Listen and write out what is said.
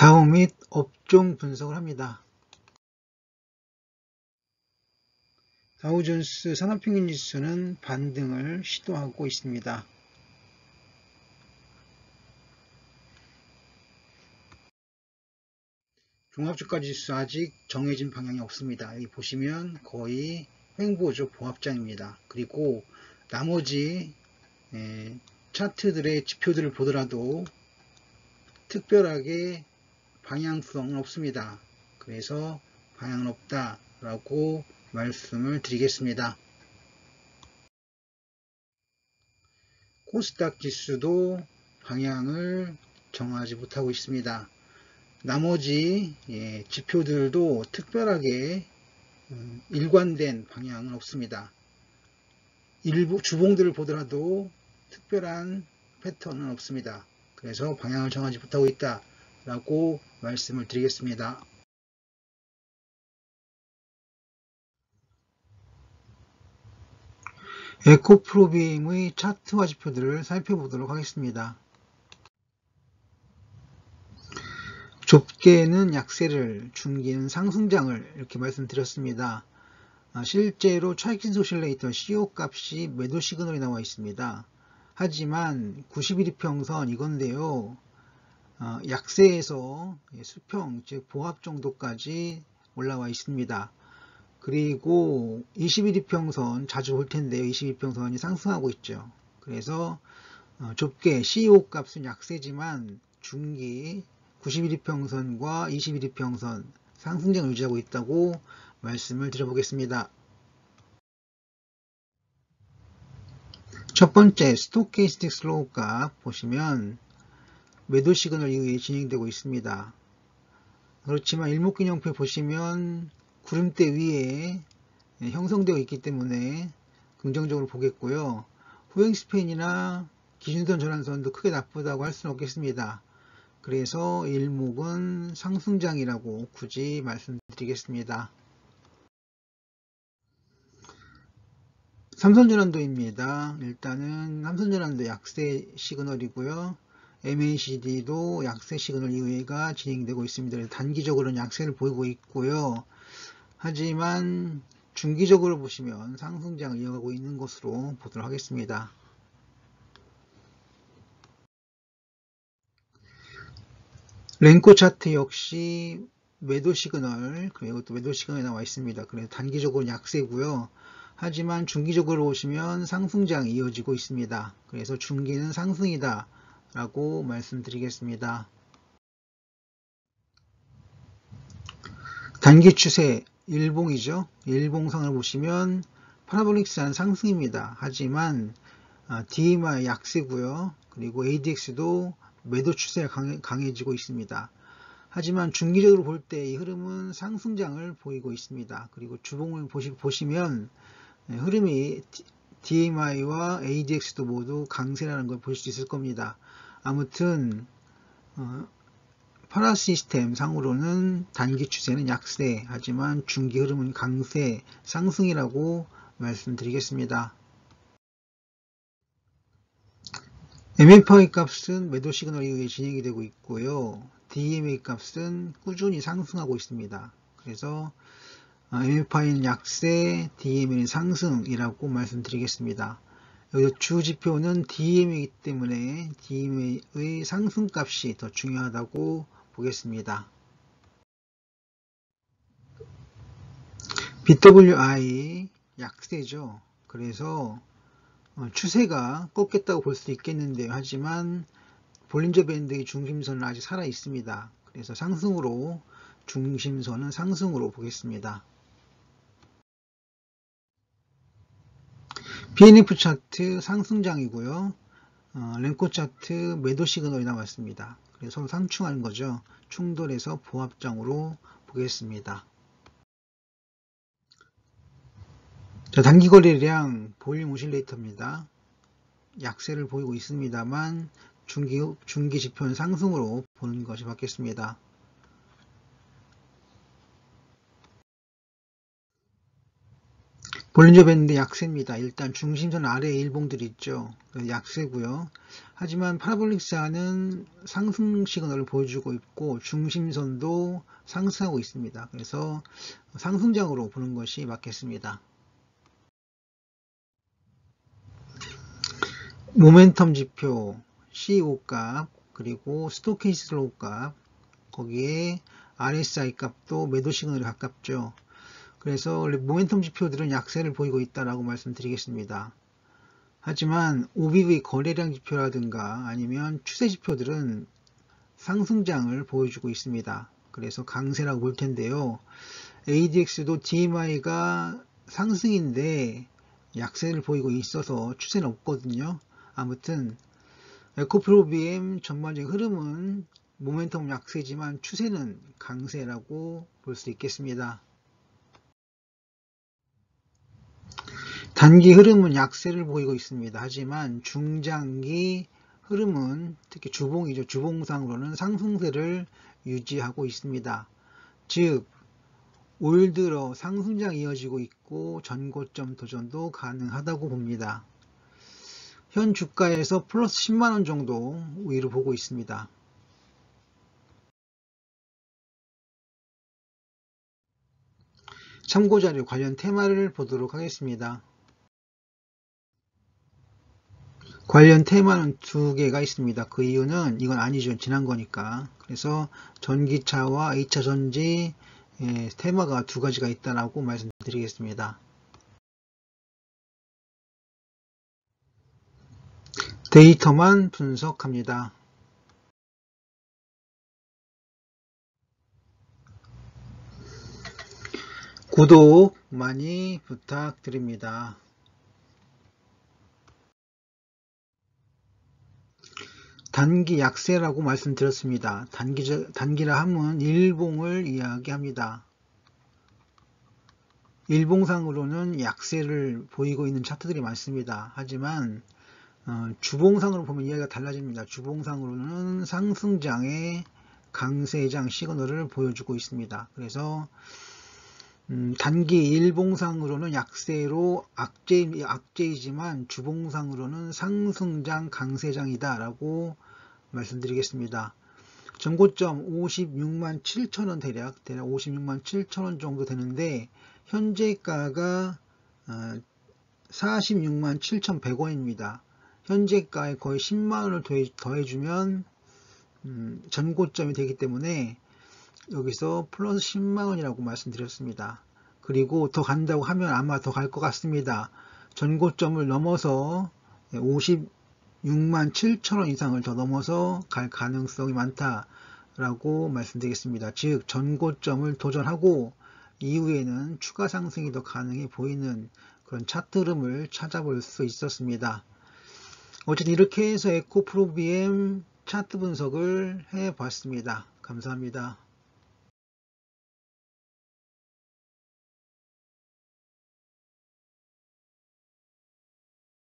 다우 및 업종 분석을 합니다. 다우존스 산업평균지수는 반등을 시도하고 있습니다. 종합주가지수 아직 정해진 방향이 없습니다. 여기 보시면 거의 횡보죠. 보합장입니다. 그리고 나머지 차트들의 지표들을 보더라도 특별하게 방향성은 없습니다. 그래서 방향은 없다라고 말씀을 드리겠습니다. 코스닥 지수도 방향을 정하지 못하고 있습니다. 나머지 지표들도 특별하게 일관된 방향은 없습니다. 일부 주봉들을 보더라도 특별한 패턴은 없습니다. 그래서 방향을 정하지 못하고 있다라고 말씀을 드리겠습니다. 에코프로비엠의 차트와 지표들을 살펴보도록 하겠습니다. 좁게는 약세를, 중기는 상승장을 이렇게 말씀드렸습니다. 실제로 차익 오실레이터 CO 값이 매도 시그널이 나와 있습니다. 하지만 91이평선 이건데요. 약세에서 수평, 즉 보합 정도까지 올라와 있습니다. 그리고 21이평선 자주 볼 텐데요. 21평선이 상승하고 있죠. 그래서 좁게 CO 값은 약세지만 중기 91이평선과 21이평선 상승장을 유지하고 있다고 말씀을 드려보겠습니다. 첫 번째 스토캐스틱 슬로우 값 보시면 매도 시그널 이후에 진행되고 있습니다. 그렇지만 일목균형표 보시면 구름대 위에 형성되어 있기 때문에 긍정적으로 보겠고요. 후행 스팬이나 기준선 전환선도 크게 나쁘다고 할 수는 없겠습니다. 그래서 일목은 상승장이라고 굳이 말씀드리겠습니다. 삼선전환도입니다. 일단은 삼선전환도 약세 시그널이고요. MACD도 약세 시그널 이후가 진행되고 있습니다. 단기적으로는 약세를 보이고 있고요. 하지만 중기적으로 보시면 상승장을 이어가고 있는 것으로 보도록 하겠습니다. 랭코 차트 역시 매도 시그널, 그리고 또 매도 시그널이 나와 있습니다. 그래서 단기적으로 약세고요. 하지만 중기적으로 보시면 상승장이 이어지고 있습니다. 그래서 중기는 상승이다 라고 말씀드리겠습니다. 단기 추세 일봉이죠. 일봉상을 보시면 파라볼릭스한 상승입니다. 하지만 DMI 약세고요. 그리고 ADX도 매도 추세가 강해지고 있습니다. 하지만 중기적으로 볼 때 이 흐름은 상승장을 보이고 있습니다. 그리고 주봉을 보시면 흐름이 DMI와 ADX도 모두 강세라는 걸 볼 수 있을 겁니다. 아무튼 파라시스템 상으로는 단기 추세는 약세, 하지만 중기 흐름은 강세, 상승이라고 말씀드리겠습니다. MFI 값은 매도 시그널 이후에 진행이 되고 있고요. DMA 값은 꾸준히 상승하고 있습니다. 그래서 MFI는 약세, DMA는 상승이라고 말씀드리겠습니다. 여기서 주지표는 DMA이기 때문에 DMA의 상승값이 더 중요하다고 보겠습니다. BWI 약세죠. 그래서 추세가 꺾였다고 볼 수도 있겠는데요. 하지만 볼린저 밴드의 중심선은 아직 살아 있습니다. 그래서 상승으로, 중심선은 상승으로 보겠습니다. BNF 차트 상승장이고요. 랭코 차트 매도 시그널이 나왔습니다. 그래서 서로 상충하는 거죠. 충돌해서 보합장으로 보겠습니다. 자, 단기 거래량 볼륨 오실레이터입니다. 약세를 보이고 있습니다만 중기 지표는 상승으로 보는 것이 맞겠습니다. 볼린저 밴드 약세입니다. 일단 중심선 아래 일봉들 있죠. 약세고요. 하지만 파라볼릭 사는 상승 시그널을 보여주고 있고 중심선도 상승하고 있습니다. 그래서 상승장으로 보는 것이 맞겠습니다. 모멘텀 지표 CEO 값 그리고 스토캐스틱 슬로우 값 거기에 RSI 값도 매도 시그널에 가깝죠. 그래서 모멘텀 지표들은 약세를 보이고 있다라고 말씀드리겠습니다. 하지만 OBV 거래량 지표라든가 아니면 추세 지표들은 상승장을 보여주고 있습니다. 그래서 강세라고 볼 텐데요. ADX도 DMI가 상승인데 약세를 보이고 있어서 추세는 없거든요. 아무튼 에코프로비엠 전반적인 흐름은 모멘텀 약세지만 추세는 강세라고 볼 수 있겠습니다. 단기 흐름은 약세를 보이고 있습니다. 하지만 중장기 흐름은 특히 주봉이죠. 주봉상으로는 상승세를 유지하고 있습니다. 즉 올 들어 상승장 이어지고 있고 전고점 도전도 가능하다고 봅니다. 현 주가에서 플러스 10만원 정도 위로 보고 있습니다. 참고자료 관련 테마를 보도록 하겠습니다. 관련 테마는 두 개가 있습니다. 그 이유는 이건 아니죠. 지난 거니까. 그래서 전기차와 2차 전지 테마가 두 가지가 있다라고 말씀드리겠습니다. 데이터만 분석합니다. 구독 많이 부탁드립니다. 단기 약세라고 말씀드렸습니다. 단기라 하면 일봉을 이야기합니다. 일봉상으로는 약세를 보이고 있는 차트들이 많습니다. 하지만 주봉상으로 보면 이야기가 달라집니다. 주봉상으로는 상승장의 강세장 시그널을 보여주고 있습니다. 그래서 단기 일봉상으로는 약세로 악재이지만 주봉상으로는 상승장 강세장이다 라고 말씀드리겠습니다. 전고점 56만 7천원 대략 56만 7천원 정도 되는데 현재가가 46만 7,100원입니다. 현재가에 거의 10만원을 더해주면 전고점이 되기 때문에 여기서 플러스 10만원이라고 말씀드렸습니다. 그리고 더 간다고 하면 아마 더 갈 것 같습니다. 전고점을 넘어서 56만 7천원 이상을 더 넘어서 갈 가능성이 많다라고 말씀드리겠습니다. 즉 전고점을 도전하고 이후에는 추가 상승이 더 가능해 보이는 그런 차트 흐름을 찾아볼 수 있었습니다. 어쨌든 이렇게 해서 에코프로비엠 차트 분석을 해봤습니다. 감사합니다.